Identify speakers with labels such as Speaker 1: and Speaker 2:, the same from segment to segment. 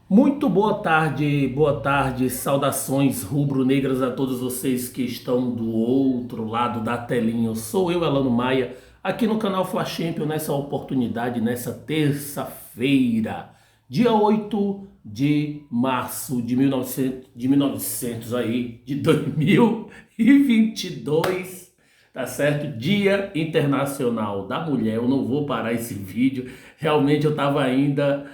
Speaker 1: Muito boa tarde, saudações rubro-negras a todos vocês que estão do outro lado da telinha. Sou eu, Elano Maia, aqui no canal Fla Champions, nessa oportunidade, nessa terça-feira, dia 8 de março de 2022, tá certo? Dia Internacional da Mulher. Eu não vou parar esse vídeo, realmente eu estava ainda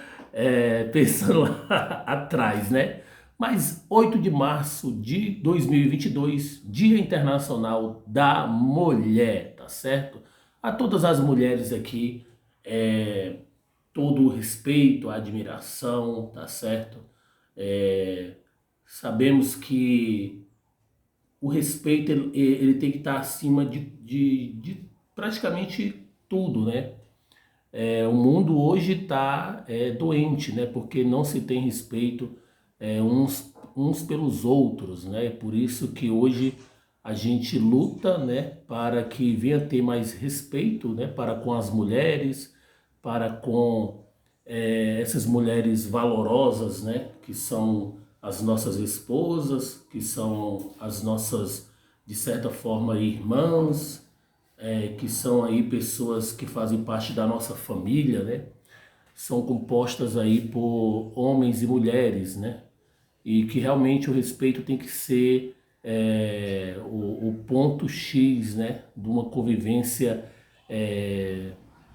Speaker 1: pensando lá atrás, né? Mas 8 de março de 2022, Dia Internacional da Mulher, tá certo? A todas as mulheres aqui, é, todo o respeito, a admiração, tá certo? É, sabemos que o respeito ele tem que estar acima de praticamente tudo, né? O mundo hoje está doente, né? Porque não se tem respeito uns pelos outros, né? Por isso que hoje a gente luta, né? Para que venha ter mais respeito, né? Para com as mulheres, para com essas mulheres valorosas, né? Que são as nossas esposas, que são as nossas, de certa forma, irmãs, que são aí pessoas que fazem parte da nossa família, né? São compostas aí por homens e mulheres, né? E que realmente o respeito tem que ser o ponto X, né? De uma convivência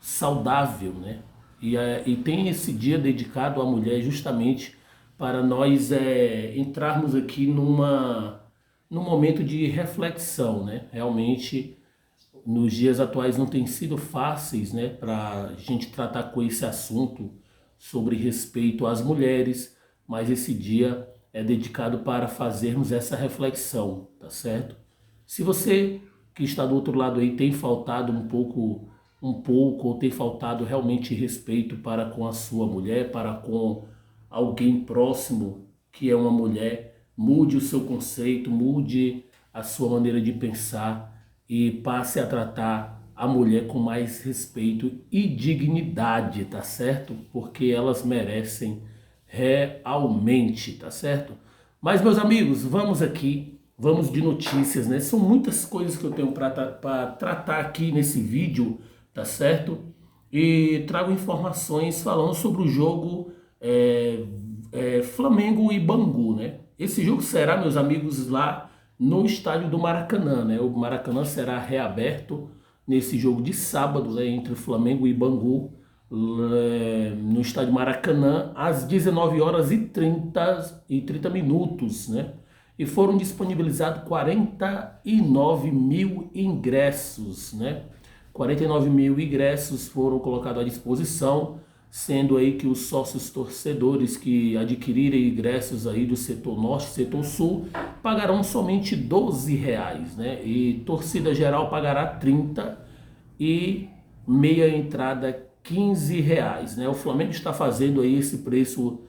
Speaker 1: saudável, né? E tem esse dia dedicado à mulher justamente para nós entrarmos aqui num momento de reflexão, né? Realmente nos dias atuais não tem sido fáceis, né, para a gente tratar com esse assunto sobre respeito às mulheres, mas esse dia é dedicado para fazermos essa reflexão, tá certo? Se você que está do outro lado aí tem faltado ou tem faltado realmente respeito para com a sua mulher, para com alguém próximo que é uma mulher, mude o seu conceito, mude a sua maneira de pensar e passe a tratar a mulher com mais respeito e dignidade, tá certo? Porque elas merecem realmente, tá certo? Mas, meus amigos, vamos de notícias, né? São muitas coisas que eu tenho para tratar aqui nesse vídeo, tá certo? E trago informações falando sobre o jogo Flamengo e Bangu, né? Esse jogo será, meus amigos, lá no estádio do Maracanã, né? O Maracanã será reaberto nesse jogo de sábado, né, entre Flamengo e Bangu, no estádio Maracanã, às 19 horas e 30 minutos, né? E foram disponibilizados 49 mil ingressos, né? 49 mil ingressos foram colocados à disposição, sendo aí que os sócios torcedores que adquirirem ingressos aí do setor norte, setor sul, pagarão somente R$ 12, né? E torcida geral pagará 30 e meia entrada R$ 15, né? O Flamengo está fazendo aí esse preço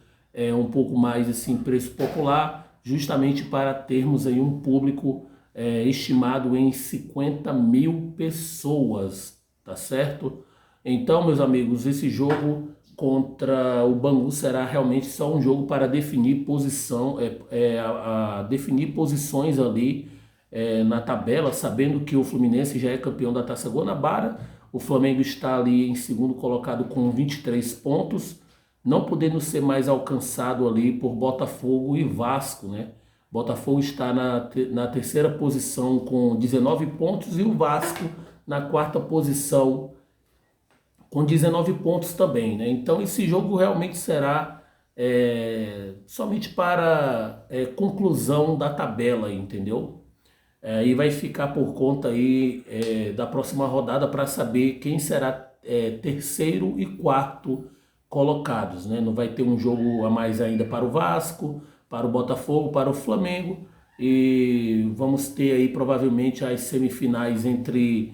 Speaker 1: um pouco mais assim, preço popular, justamente para termos aí um público estimado em 50 mil pessoas, tá certo? Então, meus amigos, esse jogo contra o Bangu será realmente só um jogo para definir posição, definir posições ali na tabela, sabendo que o Fluminense já é campeão da Taça Guanabara, o Flamengo está ali em segundo colocado com 23 pontos, não podendo ser mais alcançado ali por Botafogo e Vasco, né? Botafogo está na terceira posição com 19 pontos e o Vasco na quarta posição com 19 pontos também, né? Então esse jogo realmente será somente para conclusão da tabela, entendeu? E vai ficar por conta aí da próxima rodada para saber quem será terceiro e quarto colocados, né? Não vai ter um jogo a mais ainda para o Vasco, para o Botafogo, para o Flamengo e vamos ter aí provavelmente as semifinais entre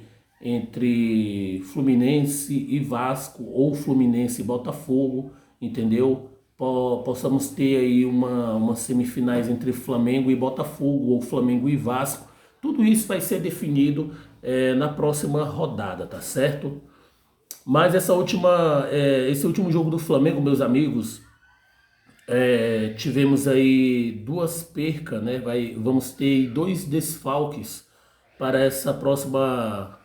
Speaker 1: Fluminense e Vasco ou Fluminense e Botafogo, entendeu? Possamos ter aí uma semifinais entre Flamengo e Botafogo ou Flamengo e Vasco. Tudo isso vai ser definido na próxima rodada, tá certo? Mas esse último jogo do Flamengo, meus amigos, Tivemos aí duas percas, né? Vamos ter dois desfalques para essa próxima,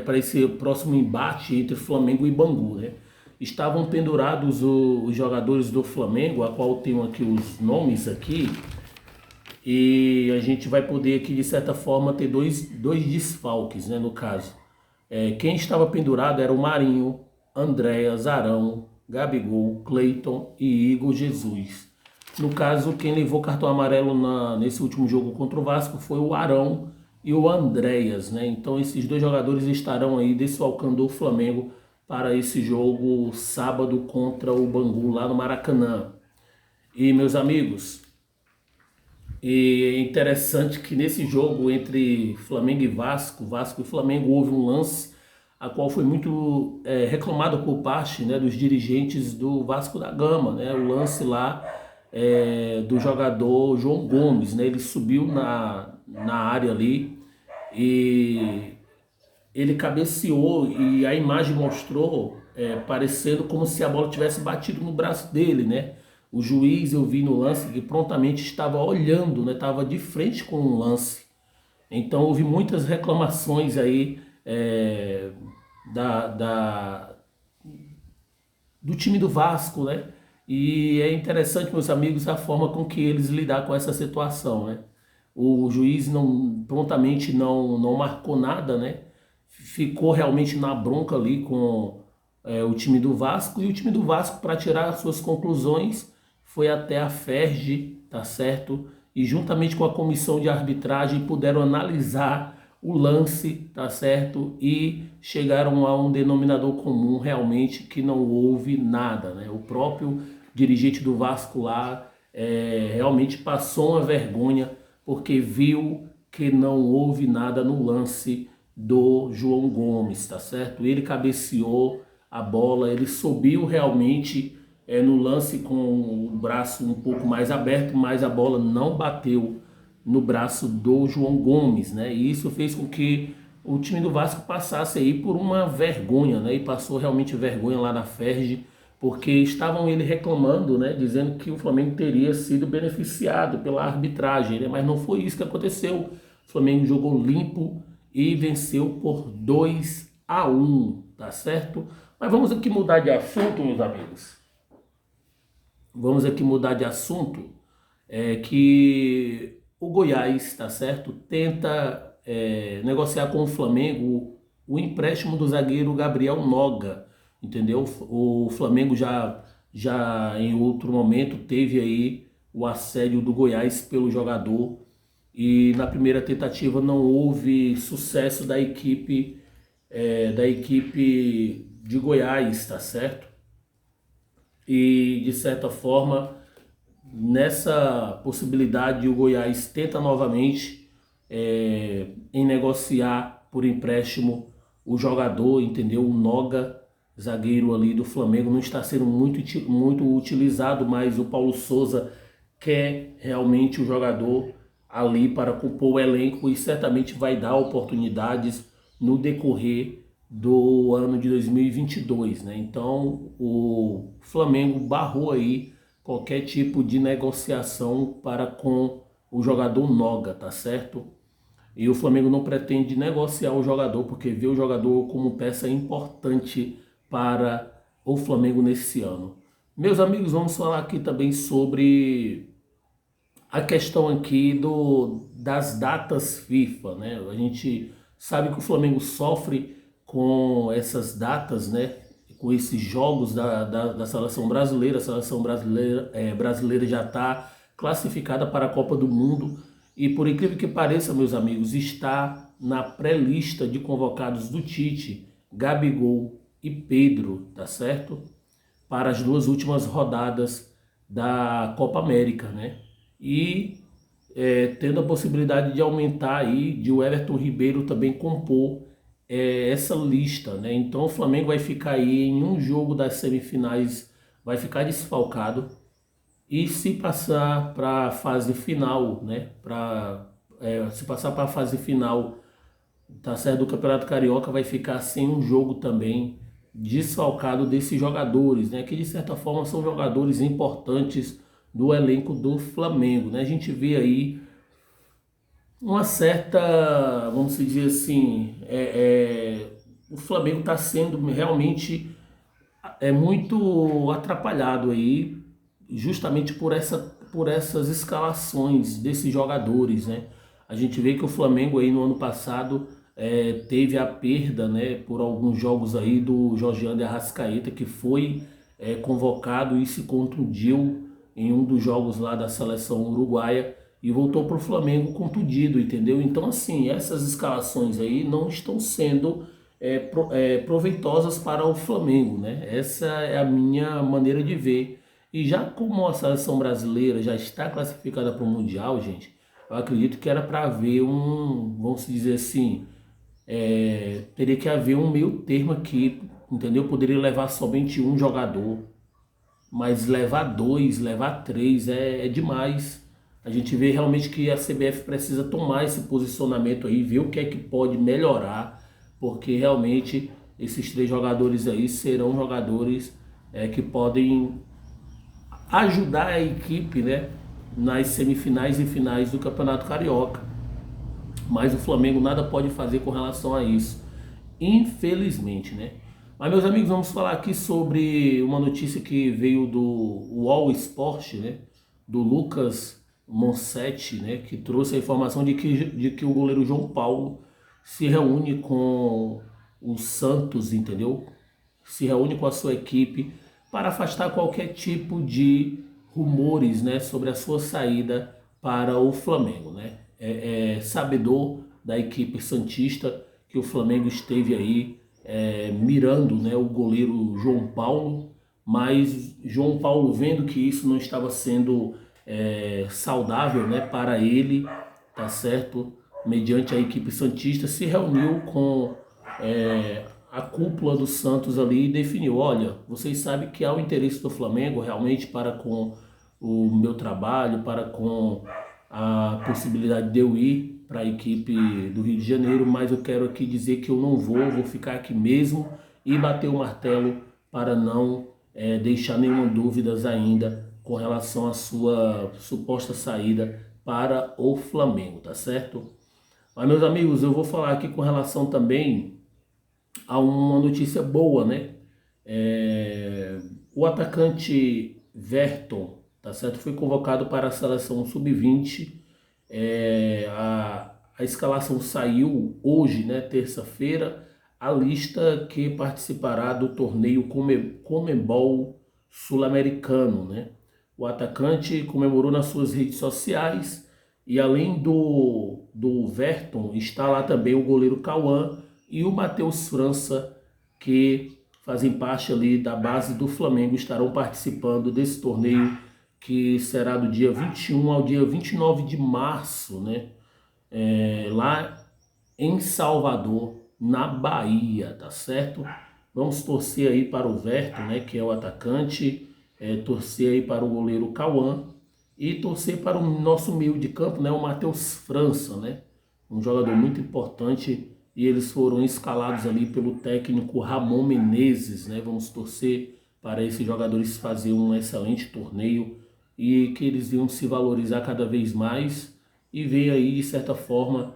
Speaker 1: para esse próximo embate entre Flamengo e Bangu, né? Estavam pendurados os jogadores do Flamengo, a qual eu tenho aqui os nomes aqui, e a gente vai poder aqui de certa forma ter dois desfalques, né? No caso, quem estava pendurado era o Marinho, Andréas, Arão, Gabigol, Cleiton e Igor Jesus. No caso, quem levou cartão amarelo nesse último jogo contra o Vasco foi o Arão e o Andréas, né? Então esses dois jogadores estarão aí desfalcando o Flamengo para esse jogo sábado contra o Bangu lá no Maracanã. E meus amigos, é interessante que nesse jogo entre Flamengo e Vasco, Vasco e Flamengo, houve um lance a qual foi muito reclamado por parte, né, dos dirigentes do Vasco da Gama, né, o lance lá do jogador João Gomes, né, ele subiu na área ali e ele cabeceou e a imagem mostrou parecendo como se a bola tivesse batido no braço dele, né? O juiz, eu vi no lance que prontamente estava olhando, né? Estava de frente com o lance. Então houve muitas reclamações aí da, da, do time do Vasco, né? E é interessante, meus amigos, a forma com que eles lidar com essa situação, né? O juiz prontamente não marcou nada, né? Ficou realmente na bronca ali com o time do Vasco, e o time do Vasco, para tirar as suas conclusões, foi até a FERJ, tá certo? E juntamente com a comissão de arbitragem puderam analisar o lance, tá certo? E chegaram a um denominador comum realmente que não houve nada, né? O próprio dirigente do Vasco lá realmente passou uma vergonha porque viu que não houve nada no lance do João Gomes, tá certo? Ele cabeceou a bola, ele subiu realmente no lance com o braço um pouco mais aberto, mas a bola não bateu no braço do João Gomes, né? E isso fez com que o time do Vasco passasse aí por uma vergonha, né? E passou realmente vergonha lá na FERJ, porque estavam ele reclamando, né? Dizendo que o Flamengo teria sido beneficiado pela arbitragem, né? Mas não foi isso que aconteceu. O Flamengo jogou limpo e venceu por 2-1, tá certo? Mas vamos aqui mudar de assunto, meus amigos. Vamos aqui mudar de assunto, que o Goiás, tá certo, tenta negociar com o Flamengo o empréstimo do zagueiro Gabriel Noga, entendeu? O Flamengo já em outro momento teve aí o assédio do Goiás pelo jogador e na primeira tentativa não houve sucesso da equipe de Goiás, tá certo? E de certa forma, nessa possibilidade, o Goiás tenta novamente em negociar por empréstimo o jogador, entendeu? O Noga, zagueiro ali do Flamengo, não está sendo muito utilizado, mas o Paulo Souza quer realmente o jogador ali para compor o elenco e certamente vai dar oportunidades no decorrer do ano de 2022, né? Então o Flamengo barrou aí qualquer tipo de negociação para com o jogador Noga, tá certo? E o Flamengo não pretende negociar o jogador porque vê o jogador como peça importante para o Flamengo nesse ano. Meus amigos, vamos falar aqui também sobre a questão aqui das datas FIFA, né? A gente sabe que o Flamengo sofre com essas datas, né? Com esses jogos da seleção brasileira. A seleção brasileira já está classificada para a Copa do Mundo e, por incrível que pareça, meus amigos, está na pré-lista de convocados do Tite, Gabigol e Pedro, tá certo? Para as duas últimas rodadas da Copa América, né? E tendo a possibilidade de aumentar aí, de o Everton Ribeiro também compor essa lista, né? Então o Flamengo vai ficar aí em um jogo das semifinais, vai ficar desfalcado e se passar para a fase final, né? Se passar para a fase final, tá certo, do Campeonato Carioca, vai ficar sem um jogo também desfalcado desses jogadores, né? Que de certa forma são jogadores importantes do elenco do Flamengo, né? A gente vê aí uma certa, vamos dizer assim, o Flamengo está sendo realmente muito atrapalhado aí, justamente por essas escalações desses jogadores, né? A gente vê que o Flamengo aí no ano passado teve a perda, né, por alguns jogos aí do Jorge Arrascaeta, que foi convocado e se contundiu em um dos jogos lá da seleção uruguaia e voltou para o Flamengo contundido, entendeu? Então, assim, essas escalações aí não estão sendo proveitosas para o Flamengo, né? Essa é a minha maneira de ver. E já como a seleção brasileira já está classificada para o Mundial, gente, eu acredito que era para haver vamos dizer assim, teria que haver um meio termo aqui, entendeu? Poderia levar somente um jogador, mas levar dois, levar três é demais. A gente vê realmente que a CBF precisa tomar esse posicionamento aí, ver o que é que pode melhorar, porque realmente esses três jogadores aí serão jogadores que podem ajudar a equipe, né, nas semifinais e finais do Campeonato Carioca. Mas o Flamengo nada pode fazer com relação a isso, infelizmente, né? Mas, meus amigos, vamos falar aqui sobre uma notícia que veio do UOL Sport, né? Do Lucas Monsetti, né? Que trouxe a informação de que o goleiro João Paulo se reúne com o Santos, entendeu? Se reúne com a sua equipe para afastar qualquer tipo de rumores, né, sobre a sua saída para o Flamengo, né? É sabedor da equipe santista que o Flamengo esteve aí mirando, né, o goleiro João Paulo, mas João Paulo, vendo que isso não estava sendo saudável, né, para ele, tá certo? Mediante a equipe santista, se reuniu com a cúpula do Santos ali e definiu: olha, vocês sabem que há o interesse do Flamengo realmente para com o meu trabalho, para com a possibilidade de eu ir para a equipe do Rio de Janeiro, mas eu quero aqui dizer que eu não vou ficar aqui mesmo e bater o martelo para não deixar nenhuma dúvida ainda com relação à sua suposta saída para o Flamengo, tá certo? Mas, meus amigos, eu vou falar aqui com relação também a uma notícia boa, né? O atacante Verton, tá certo? Foi convocado para a seleção sub-20. A escalação saiu hoje, né? Terça-feira, a lista que participará do torneio Conmebol Sul-Americano, né? O atacante comemorou nas suas redes sociais e além do Verton, está lá também o goleiro Cauã e o Matheus França, que fazem parte ali da base do Flamengo, estarão participando desse torneio que será do dia 21 ao dia 29 de março, né? Lá em Salvador, na Bahia, tá certo? Vamos torcer aí para o Verto, né, que é o atacante, torcer aí para o goleiro Cauã e torcer para o nosso meio de campo, né, o Matheus França, né? Um jogador muito importante e eles foram escalados ali pelo técnico Ramon Menezes, né? Vamos torcer para esses jogadores fazer um excelente torneio e que eles iam se valorizar cada vez mais e ver aí, de certa forma,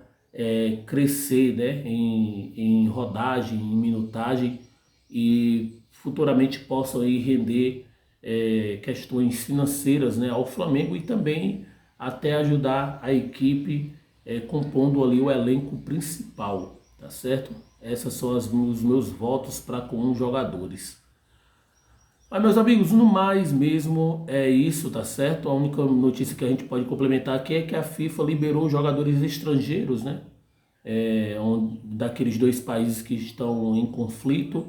Speaker 1: crescer, né? em rodagem, em minutagem e futuramente possam aí render questões financeiras, né, ao Flamengo e também até ajudar a equipe compondo ali o elenco principal, tá certo? Essas são os meus votos para com os jogadores. Mas, meus amigos, no mais mesmo é isso, tá certo? A única notícia que a gente pode complementar aqui é que a FIFA liberou jogadores estrangeiros, né? Daqueles dois países que estão em conflito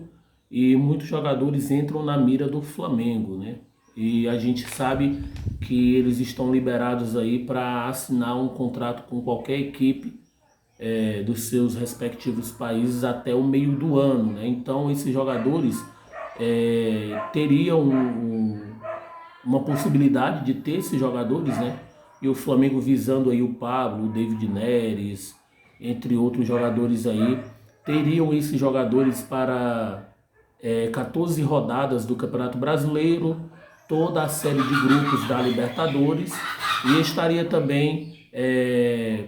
Speaker 1: e muitos jogadores entram na mira do Flamengo, né? E a gente sabe que eles estão liberados aí para assinar um contrato com qualquer equipe dos seus respectivos países até o meio do ano, né? Então esses jogadores teriam uma possibilidade de ter esses jogadores, né? E o Flamengo visando aí o Pablo, o David Neres, entre outros jogadores aí, teriam esses jogadores para 14 rodadas do Campeonato Brasileiro, toda a série de grupos da Libertadores e estaria também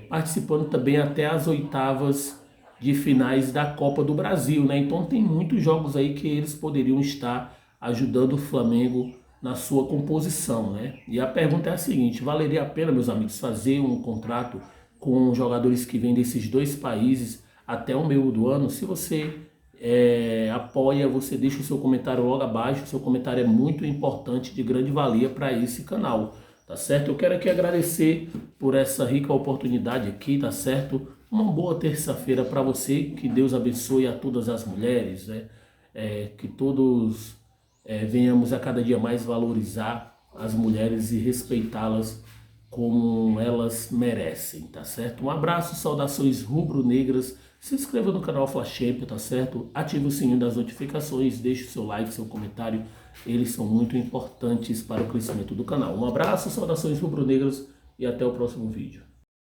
Speaker 1: participando também até as oitavas de finais da Copa do Brasil, né? Então tem muitos jogos aí que eles poderiam estar ajudando o Flamengo na sua composição, né? E a pergunta é a seguinte: valeria a pena, meus amigos, fazer um contrato com jogadores que vêm desses dois países até o meio do ano? Se você apoia, você deixa o seu comentário logo abaixo. O seu comentário é muito importante, de grande valia para esse canal, tá certo? Eu quero aqui agradecer por essa rica oportunidade aqui, tá certo? Uma boa terça-feira para você, que Deus abençoe a todas as mulheres, né? Que todos venhamos a cada dia mais valorizar as mulheres e respeitá-las como elas merecem, tá certo? Um abraço, saudações rubro-negras. Se inscreva no canal Fla Champions, tá certo? Ative o sininho das notificações, deixe o seu like, seu comentário. Eles são muito importantes para o crescimento do canal. Um abraço, saudações rubro-negras e até o próximo vídeo.